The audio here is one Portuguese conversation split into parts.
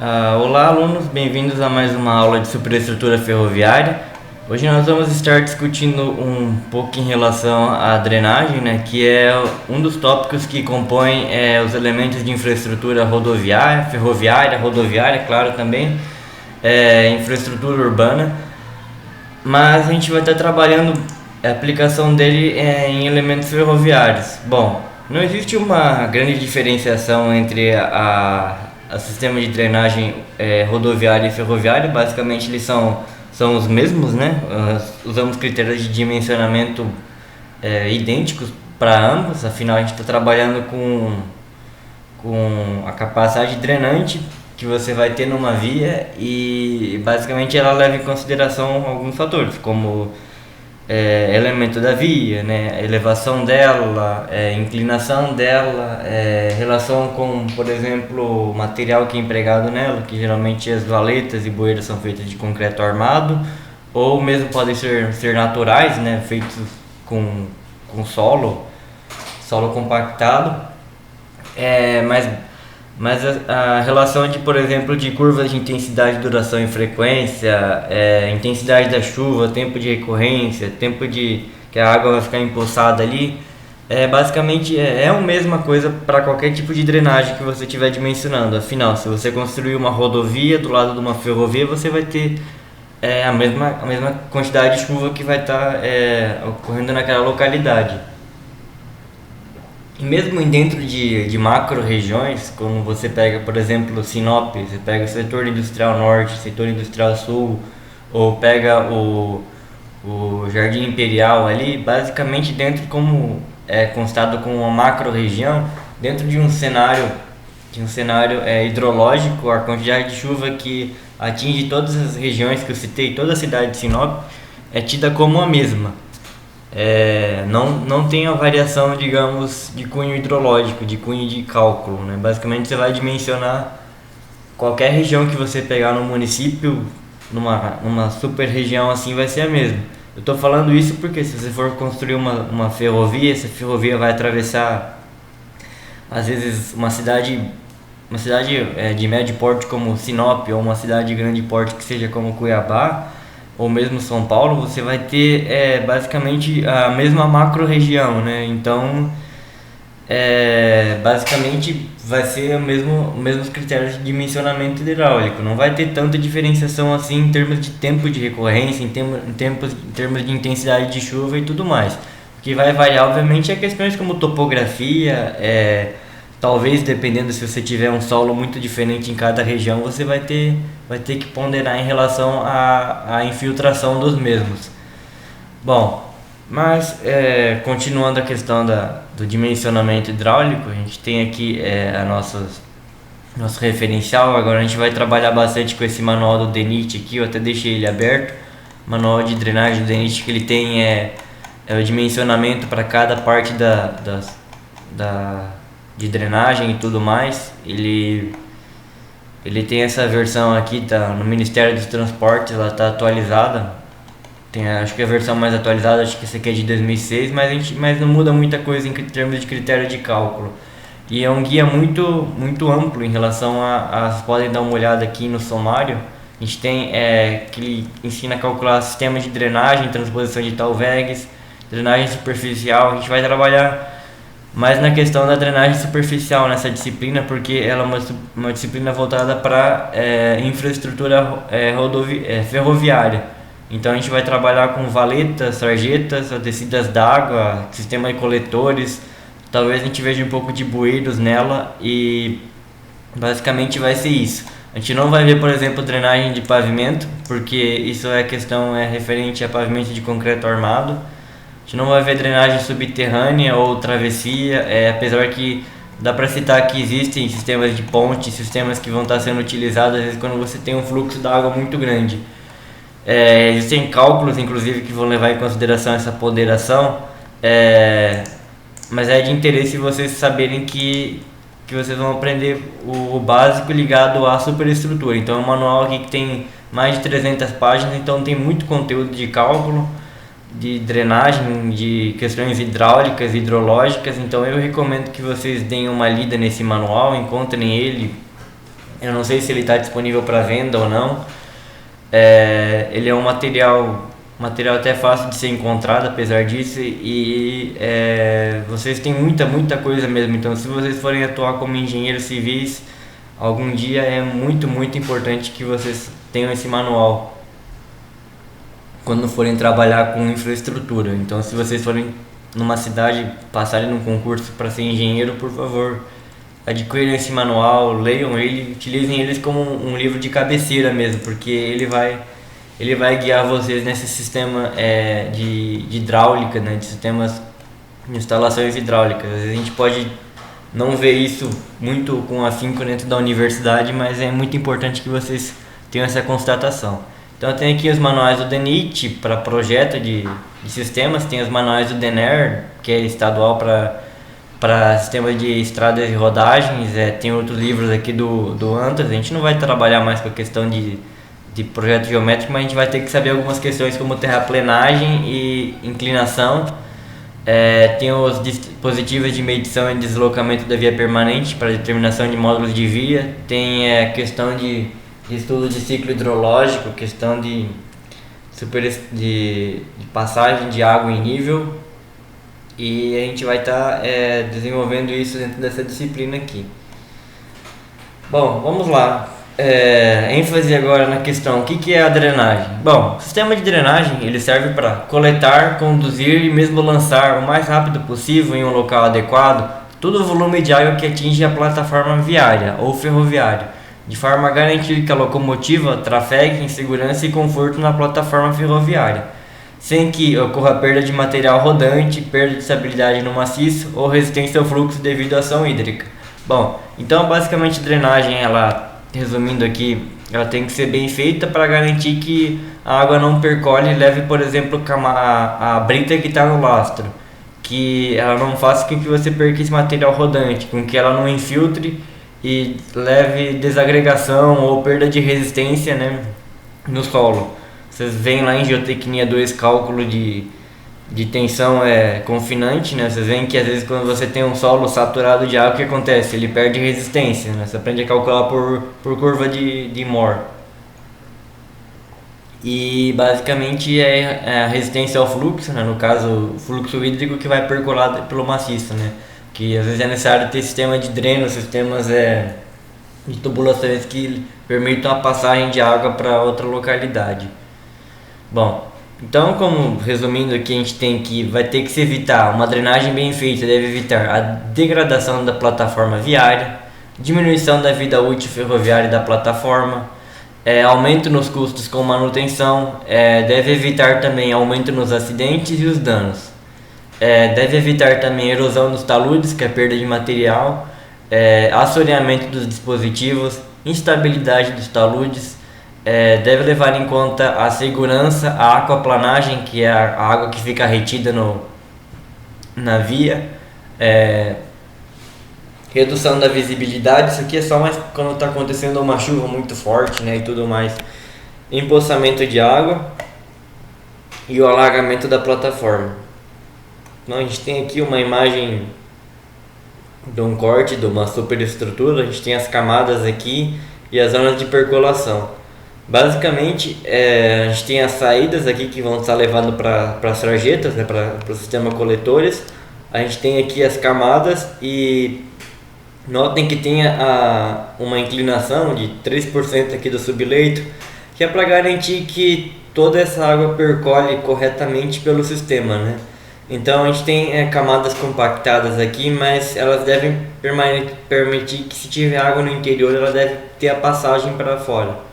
Olá, alunos, bem-vindos a mais uma aula de superestrutura ferroviária. Hoje nós vamos estar discutindo um pouco em relação à drenagem, né, que é um dos tópicos que compõem os elementos de infraestrutura rodoviária, ferroviária, rodoviária, claro também, infraestrutura urbana. Mas a gente vai estar trabalhando a aplicação dele em elementos ferroviários. Bom, não existe uma grande diferenciação entre a sistema de drenagem rodoviária e ferroviário. Basicamente eles são os mesmos, né? Usamos critérios de dimensionamento idênticos para ambos, afinal a gente está trabalhando com a capacidade drenante que você vai ter numa via, e basicamente ela leva em consideração alguns fatores, como elemento da via, né, elevação dela, inclinação dela, relação com, por exemplo, o material que é empregado nela, que geralmente as valetas e bueiras são feitas de concreto armado, ou mesmo podem ser naturais, né, feitos com solo compactado. Mas a relação de, por exemplo, de curvas de intensidade, duração e frequência, intensidade da chuva, tempo de recorrência, tempo de que a água vai ficar empoçada ali, basicamente a mesma coisa para qualquer tipo de drenagem que você estiver dimensionando. Afinal, se você construir uma rodovia do lado de uma ferrovia, você vai ter a mesma quantidade de chuva que vai estar ocorrendo naquela localidade. E mesmo dentro de macro regiões, como você pega, por exemplo, Sinop, você pega o setor industrial norte, setor industrial sul, ou pega o Jardim Imperial ali, basicamente dentro, como é constado com uma macro região, dentro de um cenário hidrológico, a quantidade de chuva que atinge todas as regiões que eu citei, toda a cidade de Sinop, é tida como a mesma. Não tem a variação, digamos, de cunho hidrológico, de cunho de cálculo, né? Basicamente você vai dimensionar qualquer região que você pegar no município, numa super região assim, vai ser a mesma. Eu estou falando isso porque se você for construir uma ferrovia, essa ferrovia vai atravessar às vezes uma cidade de médio porte como Sinop, ou uma cidade de grande porte que seja como Cuiabá, ou mesmo São Paulo. Você vai ter basicamente a mesma macro região, né? Então, basicamente vai ser os mesmos critérios de dimensionamento hidráulico. Não vai ter tanta diferenciação assim em termos de tempo de recorrência, em termos de intensidade de chuva e tudo mais. O que vai variar, obviamente, é questões como topografia, talvez dependendo, se você tiver um solo muito diferente em cada região, você vai ter que ponderar em relação à infiltração dos mesmos. Bom, mas continuando a questão do dimensionamento hidráulico, a gente tem aqui nosso referencial. Agora a gente vai trabalhar bastante com esse manual do DENIT aqui, eu até deixei ele aberto. Manual de drenagem do DENIT, que ele tem o dimensionamento para cada parte de drenagem e tudo mais. Ele tem essa versão aqui, tá no Ministério dos Transportes, ela tá atualizada. Acho que a versão mais atualizada, acho que essa aqui é de 2006, mas não muda muita coisa em termos de critério de cálculo. E é um guia muito, muito amplo em relação vocês podem dar uma olhada aqui no sumário. A gente tem que ele ensina a calcular sistema de drenagem, transposição de Talveges, drenagem superficial. A gente vai trabalhar mais na questão da drenagem superficial nessa disciplina, porque ela é uma disciplina voltada para infraestrutura ferroviária. Então a gente vai trabalhar com valetas, sarjetas, descidas d'água, sistema de coletores. Talvez a gente veja um pouco de bueiros nela, e basicamente vai ser isso. A gente não vai ver, por exemplo, drenagem de pavimento, porque isso questão referente a pavimento de concreto armado. A gente não vai ver drenagem subterrânea ou travessia, apesar que dá para citar que existem sistemas de ponte, sistemas que vão estar sendo utilizados às vezes quando você tem um fluxo d'água muito grande. Existem cálculos, inclusive, que vão levar em consideração essa ponderação, mas é de interesse vocês saberem que vocês vão aprender o básico ligado à superestrutura. Então é um manual aqui que tem mais de 300 páginas, então tem muito conteúdo de cálculo, de drenagem, de questões hidráulicas, hidrológicas. Então eu recomendo que vocês deem uma lida nesse manual, encontrem ele Eu não sei se ele está disponível para venda ou não. Ele é um material até fácil de ser encontrado, apesar disso, e vocês têm muita coisa mesmo. Então, se vocês forem atuar como engenheiros civis, algum dia é muito importante que vocês tenham esse manual quando forem trabalhar com infraestrutura. Então, se vocês forem numa cidade passarem num concurso para ser engenheiro, por favor, adquiram esse manual, leiam ele, utilizem eles como um livro de cabeceira mesmo, porque ele vai guiar vocês nesse sistema de hidráulica, né, de sistemas de instalações hidráulicas. Às vezes a gente pode não ver isso muito com afinco dentro da universidade, mas é muito importante que vocês tenham essa constatação. Então tem aqui os manuais do DENIT para projeto de sistemas, tem os manuais do DENER, que é estadual para sistema de estradas e rodagens, tem outros livros aqui do ANTAS. A gente não vai trabalhar mais com a questão de projeto geométrico, mas a gente vai ter que saber algumas questões como terraplenagem e inclinação. Tem os dispositivos de medição e deslocamento da via permanente para determinação de módulos de via, tem a questão de estudo de ciclo hidrológico, questão de passagem de água em nível, e a gente vai estar desenvolvendo isso dentro dessa disciplina aqui. Bom, vamos lá. ênfase agora na questão, o que é a drenagem? Bom, o sistema de drenagem ele serve para coletar, conduzir e mesmo lançar o mais rápido possível em um local adequado todo o volume de água que atinge a plataforma viária ou ferroviária, de forma a garantir que a locomotiva trafegue em segurança e conforto na plataforma ferroviária, sem que ocorra perda de material rodante, perda de estabilidade no maciço ou resistência ao fluxo devido à ação hídrica. Bom, então basicamente a drenagem, resumindo aqui, ela tem que ser bem feita para garantir que a água não percole e leve, por exemplo, a brita que está no lastro, que ela não faça com que você perca esse material rodante, com que ela não infiltre e leve desagregação ou perda de resistência, né, no solo. Vocês veem lá em Geotecnia 2 cálculo de tensão confinante, né? Vocês veem que às vezes quando você tem um solo saturado de água, o que acontece? Ele perde resistência, né? Você aprende a calcular por curva de Mohr. E basicamente é a resistência ao fluxo, né? No caso, o fluxo hídrico que vai percolar pelo maciço, né? Que às vezes é necessário ter sistema de dreno, sistemas de tubulações que permitam a passagem de água para outra localidade. Bom, então, como resumindo aqui, a gente vai ter que se evitar uma drenagem bem feita, deve evitar a degradação da plataforma viária, diminuição da vida útil ferroviária da plataforma, aumento nos custos com manutenção, deve evitar também aumento nos acidentes e os danos, deve evitar também erosão dos taludes, que é a perda de material, assoreamento dos dispositivos, instabilidade dos taludes. Deve levar em conta a segurança, a aquaplanagem, que é a água que fica retida na via, redução da visibilidade, isso aqui é só mais quando está acontecendo uma chuva muito forte, né, e tudo mais, empoçamento de água e o alagamento da plataforma. Então, a gente tem aqui uma imagem de um corte de uma superestrutura, a gente tem as camadas aqui e as zonas de percolação. Basicamente, a gente tem as saídas aqui que vão estar levando para as sarjetas, né, para o sistema coletores. A gente tem aqui as camadas e notem que tem uma inclinação de 3% aqui do subleito, que é para garantir que toda essa água percole corretamente pelo sistema, né? Então a gente tem camadas compactadas aqui, mas elas devem permitir que, se tiver água no interior, ela deve ter a passagem para fora.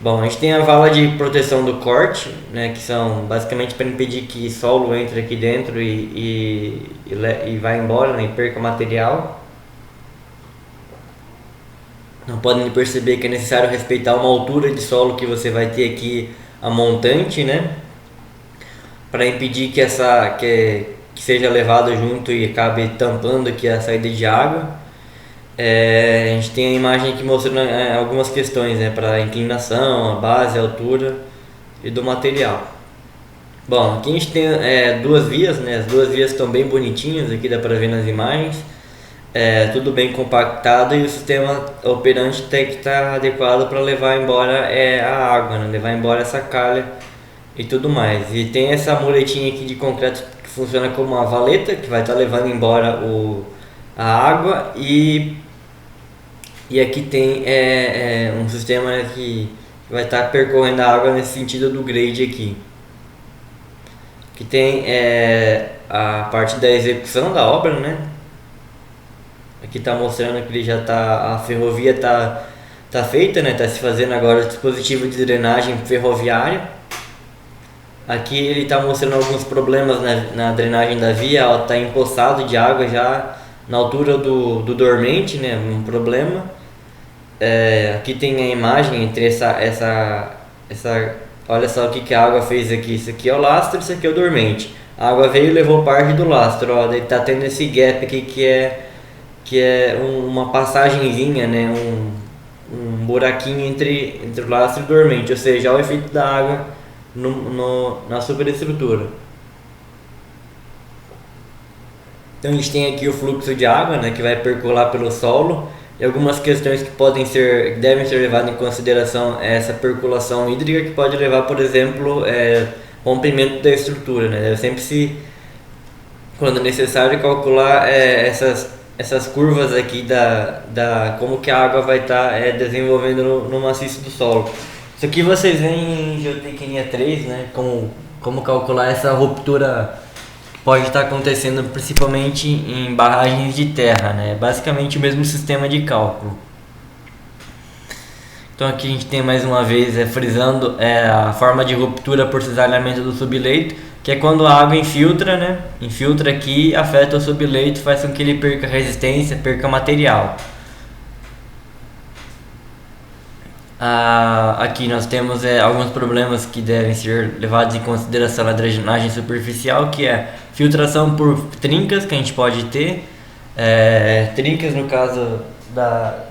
Bom, a gente tem a vala de proteção do corte, né, que são basicamente para impedir que solo entre aqui dentro e vá embora, né, e perca material. Não podem perceber que é necessário respeitar uma altura de solo que você vai ter aqui, a montante, né, para impedir que que seja levado junto e acabe tampando aqui a saída de água. A gente tem a imagem aqui mostrando algumas questões, né, para a inclinação, a base, a altura e do material. Bom, aqui a gente tem duas vias, né, as duas vias estão bem bonitinhas, aqui dá para ver nas imagens. tudo bem compactado e o sistema operante tem que estar adequado para levar embora a água, né? Levar embora essa calha e tudo mais. E tem essa muretinha aqui de concreto que funciona como uma valeta que vai estar levando embora a água e aqui tem um sistema, né, que vai estar percorrendo a água nesse sentido do grade aqui. Que tem a parte da execução da obra, né? Aqui está mostrando que ele já a ferrovia tá feita, né? Tá se fazendo agora o dispositivo de drenagem ferroviária. Aqui ele está mostrando alguns problemas na drenagem da via, ela está empoçado de água já na altura do dormente, né? Um problema. Aqui tem a imagem entre essa olha só o que a água fez aqui. Isso aqui é o lastro, isso aqui é o dormente. A água veio e levou parte do lastro, ó. Daí tá tendo esse gap aqui que é uma passagenzinha, né? Um buraquinho entre o lastro e o dormente, ou seja, o efeito da água na superestrutura. Então a gente tem aqui o fluxo de água, né, que vai percolar pelo solo, e algumas questões que devem ser levadas em consideração essa percolação hídrica, que pode levar, por exemplo, rompimento da estrutura, né? Deve sempre quando necessário, calcular essas curvas aqui como que a água vai estar desenvolvendo no maciço do solo. Isso aqui vocês veem em Geotecnia 3, né? Como calcular essa ruptura que pode estar acontecendo principalmente em barragens de terra, né? Basicamente o mesmo sistema de cálculo. Então aqui a gente tem mais uma vez frisando a forma de ruptura por cisalhamento do subleito, que é quando a água infiltra, né? Infiltra aqui, afeta o subleito, faz com que ele perca resistência, perca material. Aqui nós temos alguns problemas que devem ser levados em consideração na drenagem superficial, que é filtração por trincas que a gente pode ter, trincas no caso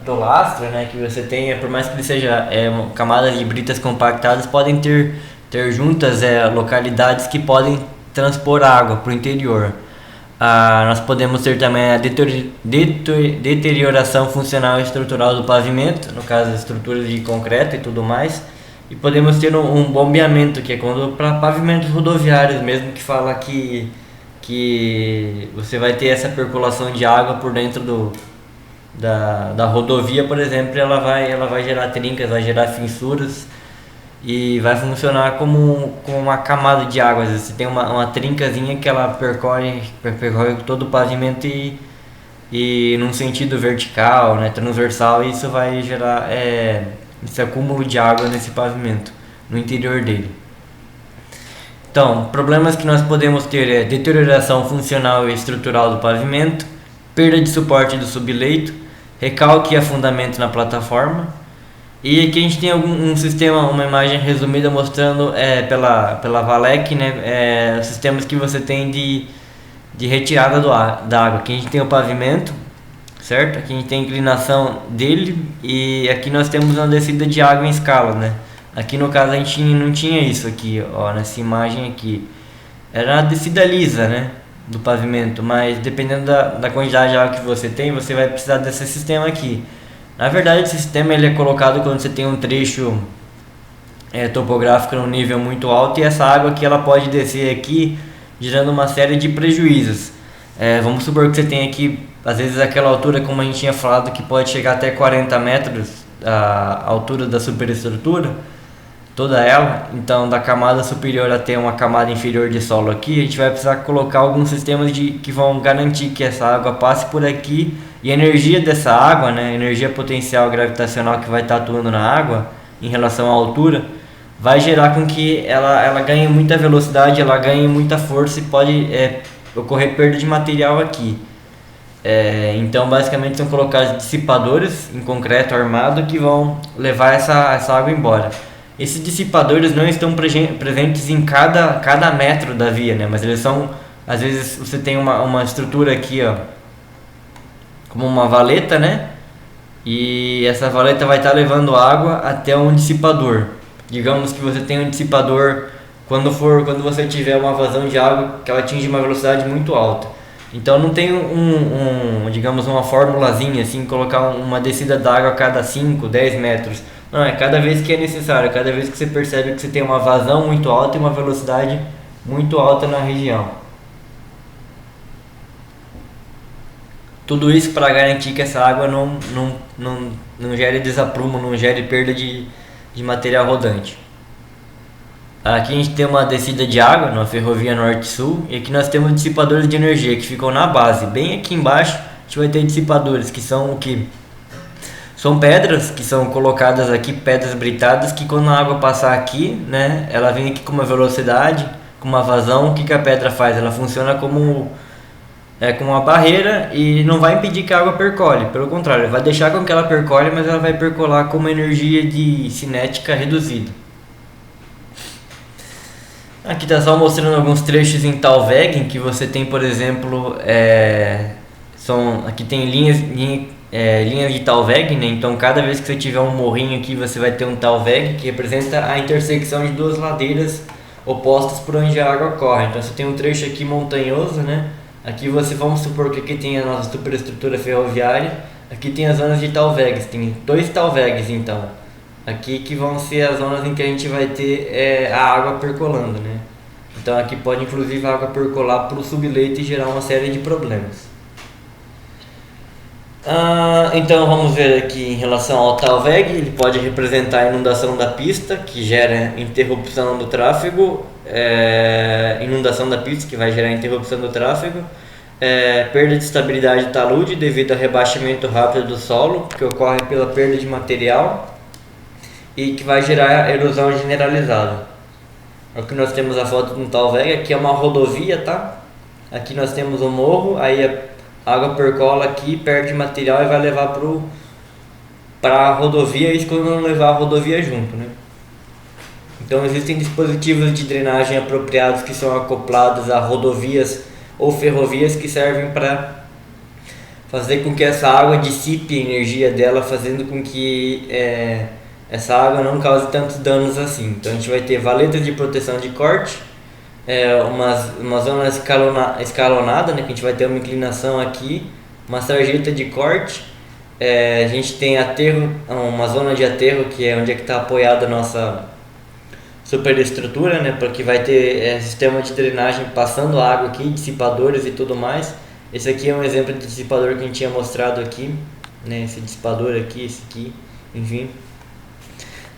do lastro, né, que você tem, por mais que ele seja camadas de britas compactadas, podem ter juntas localidades que podem transpor água para o interior. Nós podemos ter também a deterioração funcional e estrutural do pavimento, no caso estruturas de concreto e tudo mais, e podemos ter um bombeamento, que é quando para pavimentos rodoviários mesmo, que fala que você vai ter essa percolação de água por dentro da rodovia, por exemplo, ela vai gerar trincas, vai gerar fissuras e vai funcionar como uma camada de água. Às vezes você tem uma trincazinha que ela percorre todo o pavimento e num sentido vertical, né, transversal, e isso vai gerar esse acúmulo de água nesse pavimento, no interior dele. Então, problemas que nós podemos ter deterioração funcional e estrutural do pavimento, perda de suporte do subleito, recalque e afundamento na plataforma. E aqui a gente tem um sistema, uma imagem resumida mostrando pela Valec, né, os sistemas que você tem de retirada da água. Aqui a gente tem o pavimento, certo? Aqui a gente tem a inclinação dele e aqui nós temos uma descida de água em escala, né? Aqui no caso a gente não tinha isso aqui, ó, nessa imagem aqui. Era a descida lisa, né, do pavimento, mas dependendo da quantidade de água que você tem, você vai precisar desse sistema aqui. Na verdade, esse sistema ele é colocado quando você tem um trecho topográfico num nível muito alto, e essa água aqui ela pode descer aqui, gerando uma série de prejuízos. Vamos supor que você tem aqui, às vezes, aquela altura, como a gente tinha falado, que pode chegar até 40 metros a altura da superestrutura, toda ela. Então, da camada superior até uma camada inferior de solo aqui, a gente vai precisar colocar alguns sistemas que vão garantir que essa água passe por aqui, e a energia dessa água, né, a energia potencial gravitacional que vai estar atuando na água em relação à altura, vai gerar com que ela ganhe muita velocidade, ela ganhe muita força, e pode ocorrer perda de material aqui. Então, basicamente, são colocados dissipadores em concreto armado que vão levar essa água embora. Esses dissipadores não estão presentes em cada metro da via, né? Mas eles são, às vezes você tem uma estrutura aqui, ó, como uma valeta, né? E essa valeta vai estar levando água até um dissipador. Digamos que você tem um dissipador quando você tiver uma vazão de água que ela atinge uma velocidade muito alta. Então não tem digamos, uma formulazinha assim, colocar uma descida d'água a cada 5, 10 metros. Não, é cada vez que é necessário, cada vez que você percebe que você tem uma vazão muito alta e uma velocidade muito alta na região. Tudo isso para garantir que essa água não gere desaprumo, não gere perda de material rodante. Aqui a gente tem uma descida de água na ferrovia norte-sul, e aqui nós temos dissipadores de energia que ficam na base. Bem aqui embaixo a gente vai ter dissipadores que são o que? São pedras que são colocadas aqui, pedras britadas, que quando a água passar aqui, né, ela vem aqui com uma velocidade, com uma vazão. O que a pedra faz? Ela funciona como uma barreira e não vai impedir que a água percole, pelo contrário, vai deixar com que ela percole, mas ela vai percolar com uma energia de cinética reduzida. Aqui está só mostrando alguns trechos em Talweg, que você tem, por exemplo, aqui tem linhas de Talweg, né? Então cada vez que você tiver um morrinho aqui, você vai ter um Talweg, que representa a intersecção de duas ladeiras opostas por onde a água corre. Então você tem um trecho aqui montanhoso, né? Aqui vamos supor que aqui tem a nossa superestrutura ferroviária, aqui tem as zonas de Talwegs, tem 2 Talwegs então. Aqui que vão ser as zonas em que a gente vai ter a água percolando, né? Então aqui pode inclusive a água percolar para o subleito e gerar uma série de problemas. Então vamos ver aqui em relação ao Talweg, ele pode representar a inundação da pista, que gera interrupção do tráfego, inundação da pista, que vai gerar interrupção do tráfego, perda de estabilidade do talude devido ao rebaixamento rápido do solo, que ocorre pela perda de material, e que vai gerar erosão generalizada. Aqui nós temos a foto de um Talweg, aqui é uma rodovia, tá? Aqui nós temos um morro, aí a água percola aqui, perde material e vai levar para a rodovia, isso quando não levar a rodovia junto, né? Então existem dispositivos de drenagem apropriados que são acoplados a rodovias ou ferrovias que servem para fazer com que essa água dissipe a energia dela, fazendo com que essa água não cause tantos danos assim. Então a gente vai ter valetas de proteção de corte, uma zona escalonada, né, que a gente vai ter uma inclinação aqui, uma sarjeta de corte, a gente tem aterro, uma zona de aterro, que é onde está apoiada a nossa superestrutura, né, porque vai ter sistema de drenagem passando água aqui, dissipadores e tudo mais. Esse aqui é um exemplo de dissipador que a gente tinha mostrado aqui, né, esse dissipador aqui, esse aqui, enfim.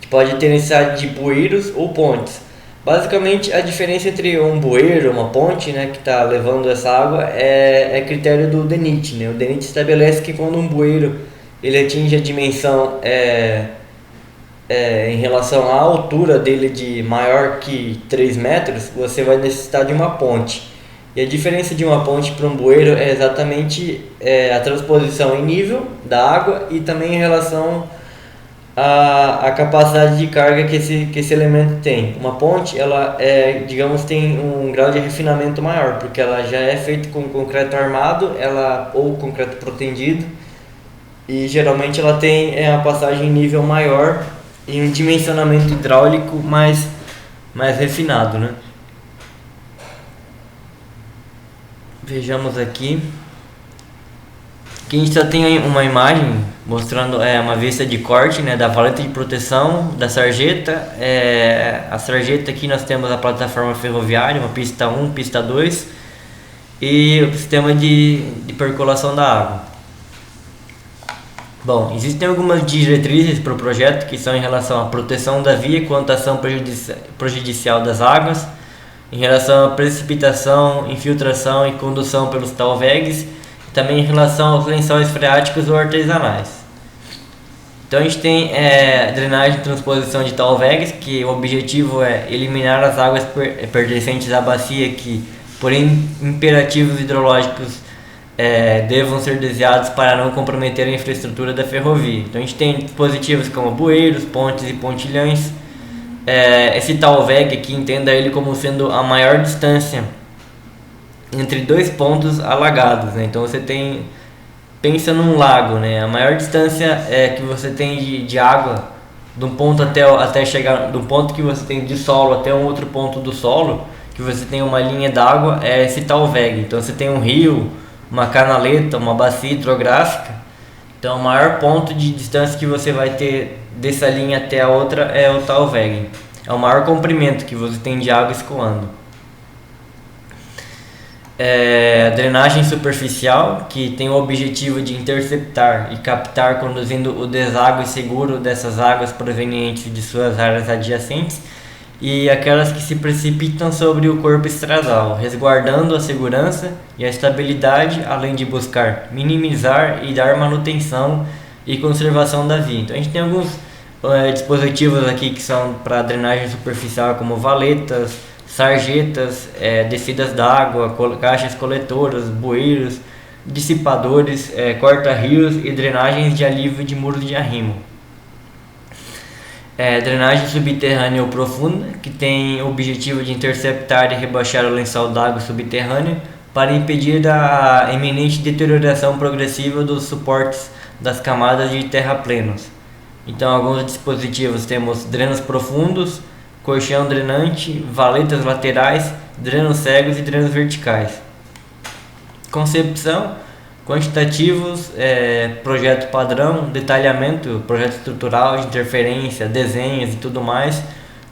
Pode ter necessidade de bueiros ou pontes. Basicamente a diferença entre um bueiro, uma ponte, né, que está levando essa água é critério do DENIT, né? O DENIT estabelece que quando um bueiro ele atinge a dimensão em relação à altura dele de maior que 3 metros, você vai necessitar de uma ponte. E a diferença de uma ponte para um bueiro é exatamente a transposição em nível da água e também em relação a capacidade de carga que esse elemento tem. Uma ponte, ela digamos, tem um grau de refinamento maior, porque ela já é feita com concreto armado, ou concreto protendido, e geralmente ela tem a passagem em nível maior e um dimensionamento hidráulico mais refinado, né? Vejamos aqui. Aqui a gente só tem uma imagem mostrando uma vista de corte, né, da valeta de proteção, da sarjeta. A sarjeta aqui nós temos a plataforma ferroviária, uma pista 1, pista 2 e o sistema de percolação da água. Bom, existem algumas diretrizes para o projeto que são em relação à proteção da via quanto à ação prejudicial das águas, em relação à precipitação, infiltração e condução pelos Talwegs, também em relação aos lençóis freáticos ou artesanais. Então a gente tem drenagem e transposição de Talwegs, que o objetivo é eliminar as águas pertencentes à bacia que, por imperativos hidrológicos, devam ser desviados para não comprometer a infraestrutura da ferrovia. Então a gente tem dispositivos como bueiros, pontes e pontilhões. Esse Talweg aqui, entenda ele como sendo a maior distância entre dois pontos alagados, né? Então você pensa num lago, né? A maior distância que você tem de água de um ponto até chegar do ponto que você tem de solo até um outro ponto do solo, que você tem uma linha d'água, é esse Talweg. Então você tem um rio, uma canaleta, uma bacia hidrográfica. Então o maior ponto de distância que você vai ter dessa linha até a outra é o Talweg. É o maior comprimento que você tem de água escoando. A drenagem superficial, que tem o objetivo de interceptar e captar, conduzindo o deságue seguro dessas águas provenientes de suas áreas adjacentes, e aquelas que se precipitam sobre o corpo estradal, resguardando a segurança e a estabilidade, além de buscar minimizar e dar manutenção e conservação da via. Então a gente tem alguns dispositivos aqui que são para drenagem superficial, como valetas, sarjetas, descidas d'água, caixas coletoras, bueiros, dissipadores, corta-rios e drenagens de alívio de muros de arrimo. Drenagem subterrânea ou profunda, que tem o objetivo de interceptar e rebaixar o lençol d'água subterrâneo para impedir a iminente deterioração progressiva dos suportes das camadas de terraplenos. Então, alguns dispositivos temos drenos profundos, colchão drenante, valetas laterais, drenos cegos e drenos verticais. Concepção, quantitativos, projeto padrão, detalhamento, projeto estrutural, de interferência, desenhos e tudo mais.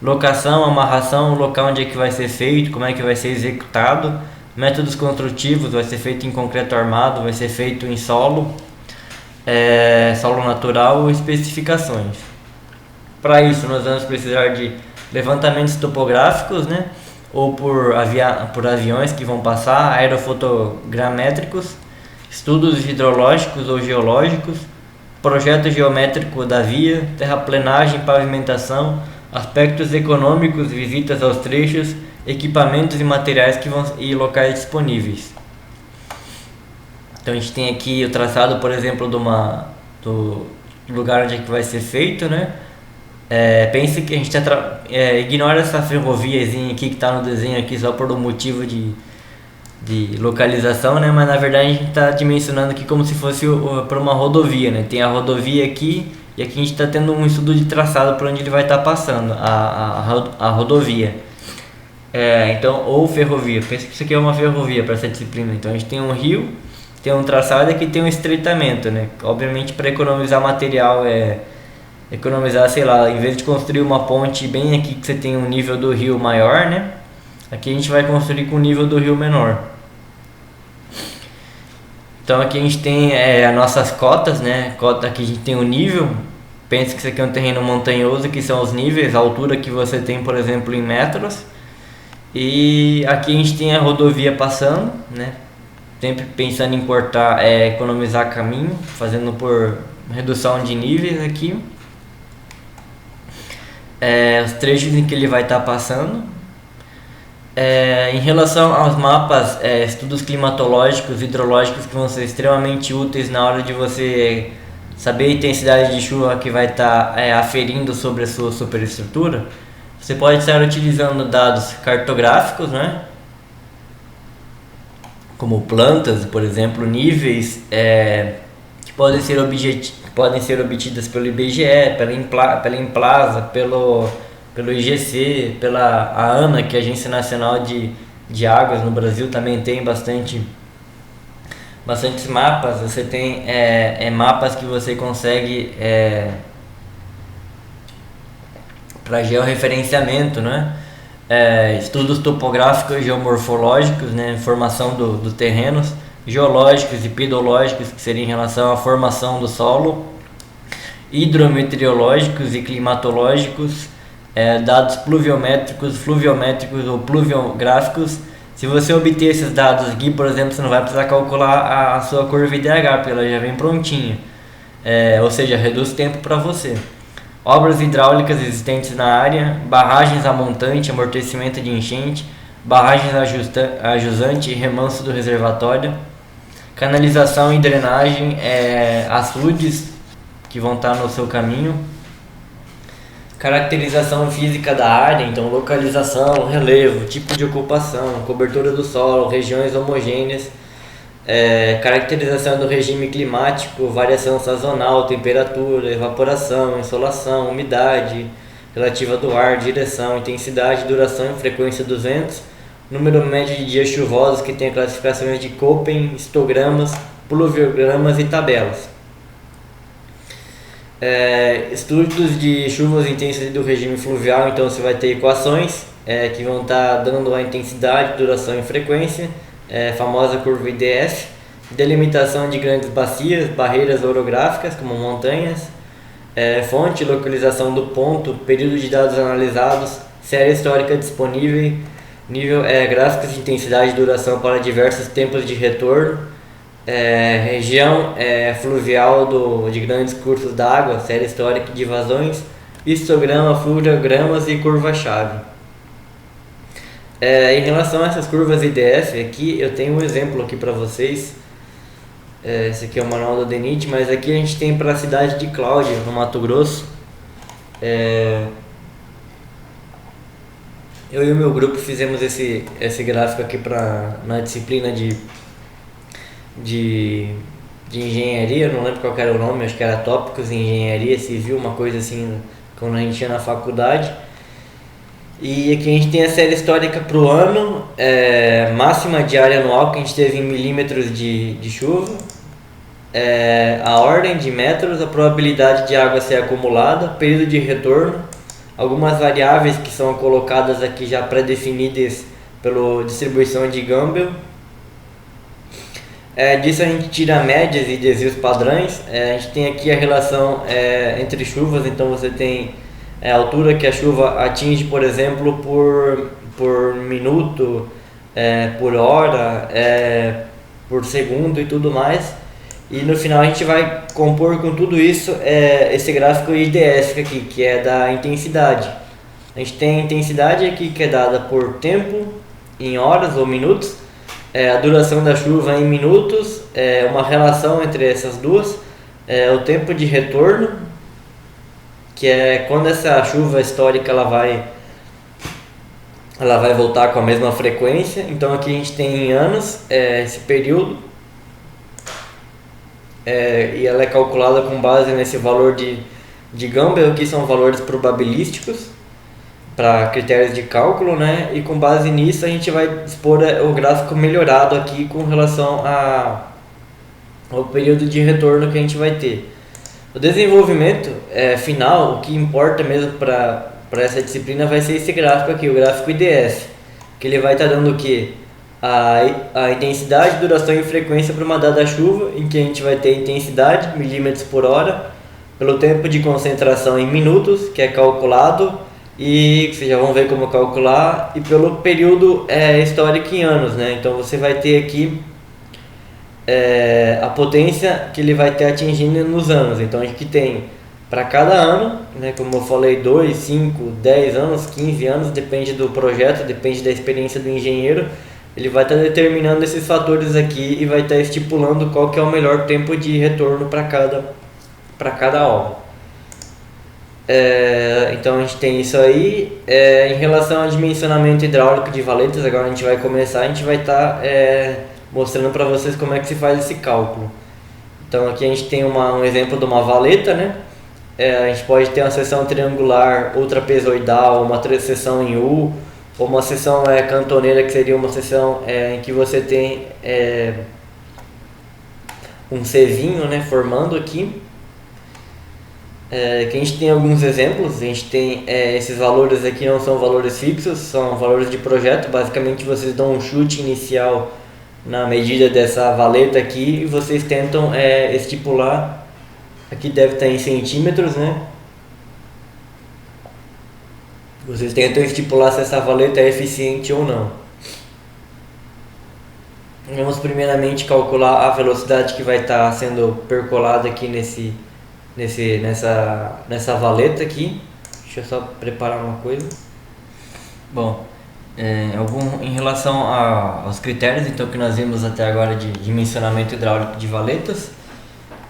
Locação, amarração, local onde é que vai ser feito, como é que vai ser executado. Métodos construtivos, vai ser feito em concreto armado, vai ser feito em solo, solo natural, especificações. Para isso nós vamos precisar de levantamentos topográficos, né? Ou por aviões que vão passar, aerofotogramétricos, estudos hidrológicos ou geológicos, projeto geométrico da via, terraplenagem, pavimentação, aspectos econômicos, visitas aos trechos, equipamentos e materiais e locais disponíveis. Então a gente tem aqui o traçado, por exemplo, do lugar onde é que vai ser feito, né? Pense que a gente ignora essa ferroviazinha aqui que está no desenho aqui só por um motivo de localização, né? Mas na verdade a gente está dimensionando aqui como se fosse para uma rodovia, né? Tem a rodovia aqui e aqui a gente está tendo um estudo de traçado por onde ele vai estar passando a rodovia. Então, ou ferrovia. Pensa que isso aqui é uma ferrovia para essa disciplina. Então a gente tem um rio, tem um traçado e aqui tem um estreitamento, né? Obviamente para economizar material economizar, sei lá, em vez de construir uma ponte bem aqui que você tem um nível do rio maior, né? Aqui a gente vai construir com o nível do rio menor. Então aqui a gente tem as nossas cotas, né? Aqui a gente tem o nível. Pensa que isso aqui é um terreno montanhoso, que são os níveis, a altura que você tem, por exemplo, em metros. E aqui a gente tem a rodovia passando, né? Sempre pensando em cortar, economizar caminho, fazendo por redução de níveis aqui. Os trechos em que ele vai estar passando. Em relação aos mapas, estudos climatológicos, hidrológicos que vão ser extremamente úteis na hora de você saber a intensidade de chuva que vai estar aferindo sobre a sua superestrutura, você pode estar utilizando dados cartográficos, né? Como plantas, por exemplo, níveis que podem ser obtidas pelo IBGE, pela Implasa, pelo IGC, pela ANA, que é a Agência Nacional de Águas no Brasil, também tem bastantes mapas. Você tem mapas que você consegue para georreferenciamento, né? Estudos topográficos e geomorfológicos, né? Formação dos terrenos, geológicos e pedológicos, que seria em relação à formação do solo, hidrometeorológicos e climatológicos, dados pluviométricos ou pluviográficos. Se você obter esses dados aqui, por exemplo, você não vai precisar calcular a sua curva IDH, porque ela já vem prontinha, ou seja, reduz tempo para você. Obras hidráulicas existentes na área, barragens a montante, amortecimento de enchente, barragens ajusante e remanso do reservatório, canalização e drenagem, açudes que vão estar no seu caminho, caracterização física da área, então localização, relevo, tipo de ocupação, cobertura do solo, regiões homogêneas, caracterização do regime climático, variação sazonal, temperatura, evaporação, insolação, umidade relativa do ar, direção, intensidade, duração e frequência dos ventos, número médio de dias chuvosos, que tem classificações de Köppen, histogramas, pluviogramas e tabelas. Estudos de chuvas intensas do regime fluvial, então você vai ter equações que vão estar dando a intensidade, duração e frequência, famosa curva IDF, delimitação de grandes bacias, barreiras orográficas como montanhas, fonte, localização do ponto, período de dados analisados, série histórica disponível, nível, gráficos de intensidade e duração para diversos tempos de retorno, região fluvial de grandes cursos d'água, série histórica de vazões, histograma, fluviogramas e curva-chave. Em relação a essas curvas IDF aqui, eu tenho um exemplo aqui para vocês. Esse aqui é o manual do DENIT, mas aqui a gente tem para a cidade de Cláudia, no Mato Grosso. Eu e o meu grupo fizemos esse gráfico aqui na disciplina de engenharia, não lembro qual era o nome, acho que era tópicos em engenharia civil, uma coisa assim, quando a gente ia na faculdade. E aqui a gente tem a série histórica para o ano, máxima diária anual que a gente teve em milímetros de chuva, a ordem de metros, a probabilidade de água ser acumulada, período de retorno, algumas variáveis que são colocadas aqui já pré-definidas pela distribuição de Gumbel. Disso a gente tira médias e desvios padrões. A gente tem aqui a relação entre chuvas, então você tem a altura que a chuva atinge, por exemplo, por minuto, por hora, por segundo e tudo mais. E no final a gente vai compor com tudo isso esse gráfico IDF aqui, que é da intensidade. A gente tem a intensidade aqui que é dada por tempo, em horas ou minutos, a duração da chuva em minutos, uma relação entre essas duas, o tempo de retorno, que é quando essa chuva histórica ela vai voltar com a mesma frequência. Então aqui a gente tem em anos esse período, e ela é calculada com base nesse valor de Gumbel, que são valores probabilísticos para critérios de cálculo, né? E com base nisso a gente vai expor o gráfico melhorado aqui com relação ao período de retorno que a gente vai ter. O desenvolvimento final, o que importa mesmo para essa disciplina vai ser esse gráfico aqui, o gráfico IDF, que ele vai estar dando o que? A intensidade, duração e frequência para uma dada chuva, em que a gente vai ter intensidade, milímetros por hora, pelo tempo de concentração em minutos, que é calculado, e vocês já vão ver como calcular, e pelo período histórico em anos, né? Então você vai ter aqui a potência que ele vai ter atingindo nos anos. Então a gente tem para cada ano, né, como eu falei, 2, 5, 10 anos, 15 anos, depende do projeto, depende da experiência do engenheiro. Ele vai estar determinando esses fatores aqui e vai estar estipulando qual que é o melhor tempo de retorno para cada obra. Então a gente tem isso aí. Em relação ao dimensionamento hidráulico de valetas, agora a gente vai começar, a gente vai estar mostrando para vocês como é que se faz esse cálculo. Então aqui a gente tem um exemplo de uma valeta, né? A gente pode ter uma seção triangular, outra trapezoidal, uma seção em U, ou uma seção cantoneira, que seria uma seção em que você tem um Czinho, né, formando aqui. Que a gente tem alguns exemplos. A gente tem esses valores aqui, não são valores fixos, são valores de projeto. Basicamente vocês dão um chute inicial na medida dessa valeta aqui e vocês tentam estipular. Aqui deve estar em centímetros, né? Vocês tentam estipular se essa valeta é eficiente ou não. Vamos primeiramente calcular a velocidade que vai estar sendo percolada aqui nessa valeta aqui. Deixa eu só preparar uma coisa. Bom, em relação aos critérios então, que nós vimos até agora de dimensionamento hidráulico de valetas,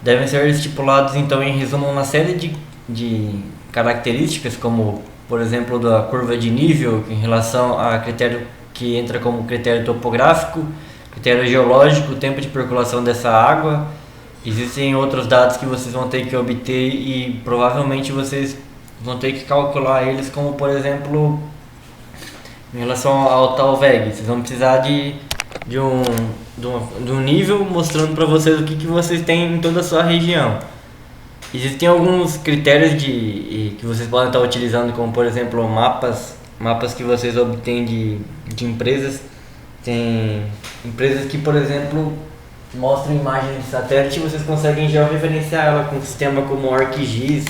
devem ser estipulados então, em resumo, uma série de características, como por exemplo da curva de nível em relação a critério que entra como critério topográfico, critério geológico, tempo de percolação dessa água. Existem outros dados que vocês vão ter que obter e provavelmente vocês vão ter que calcular eles, como por exemplo Em relação ao Talveg, vocês vão precisar de, um, de um nível mostrando para vocês o que vocês têm em toda a sua região. Existem alguns critérios que vocês podem estar utilizando, como por exemplo mapas que vocês obtêm de empresas. Tem empresas que, por exemplo, mostram imagens de satélite e vocês conseguem georreferenciar ela com um sistema como ArcGIS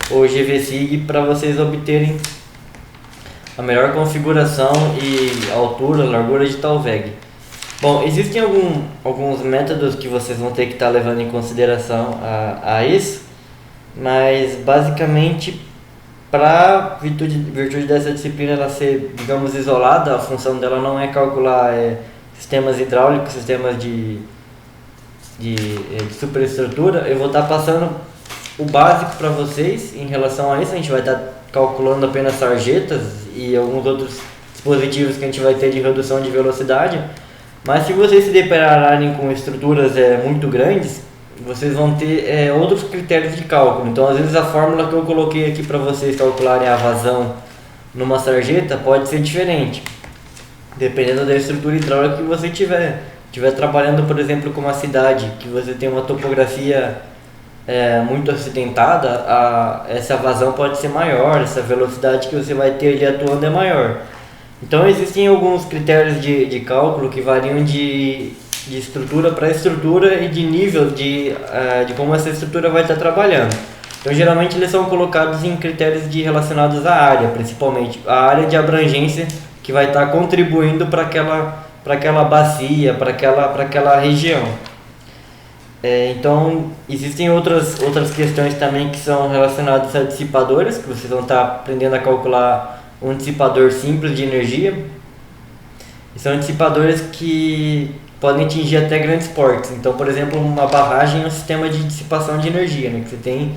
ou GVSig para vocês obterem a melhor configuração e altura, largura de Talveg. Bom, existem alguns métodos que vocês vão ter que estar levando em consideração a isso, mas basicamente para virtude dessa disciplina ela ser, digamos, isolada, a função dela não é calcular sistemas hidráulicos, sistemas de superestrutura. Eu vou estar passando o básico para vocês em relação a isso. A gente vai estar calculando apenas sarjetas e alguns outros dispositivos que a gente vai ter de redução de velocidade, mas se vocês se depararem com estruturas muito grandes, vocês vão ter outros critérios de cálculo. Então às vezes a fórmula que eu coloquei aqui para vocês calcularem a vazão numa sarjeta pode ser diferente, dependendo da estrutura hidráulica que você estiver trabalhando, por exemplo, com uma cidade que você tem uma topografia muito acidentada, essa vazão pode ser maior, essa velocidade que você vai ter ali atuando é maior. Então existem alguns critérios de cálculo que variam de estrutura para estrutura e de nível de como essa estrutura vai estar trabalhando. Então geralmente eles são colocados em critérios relacionados à área, principalmente a área de abrangência que vai estar contribuindo para aquela bacia, para aquela região. Então existem outras questões também que são relacionadas a dissipadores, que vocês vão estar aprendendo a calcular um dissipador simples de energia. E são dissipadores que podem atingir até grandes portes. Então, por exemplo, uma barragem é um sistema de dissipação de energia, né? Que você tem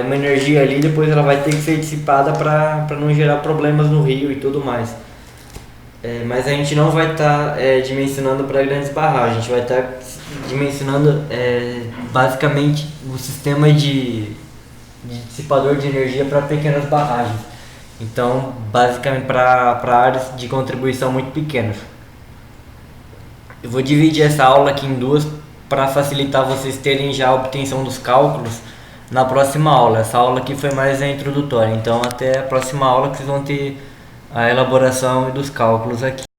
uma energia ali, depois ela vai ter que ser dissipada para não gerar problemas no rio e tudo mais. Mas a gente não vai estar dimensionando para grandes barragens, a gente vai estar dimensionando basicamente o sistema de dissipador de energia para pequenas barragens. Então, basicamente para áreas de contribuição muito pequenas. Eu vou dividir essa aula aqui em duas para facilitar vocês terem já a obtenção dos cálculos na próxima aula. Essa aula aqui foi mais a introdutória, então até a próxima aula que vocês vão ter a elaboração dos cálculos aqui.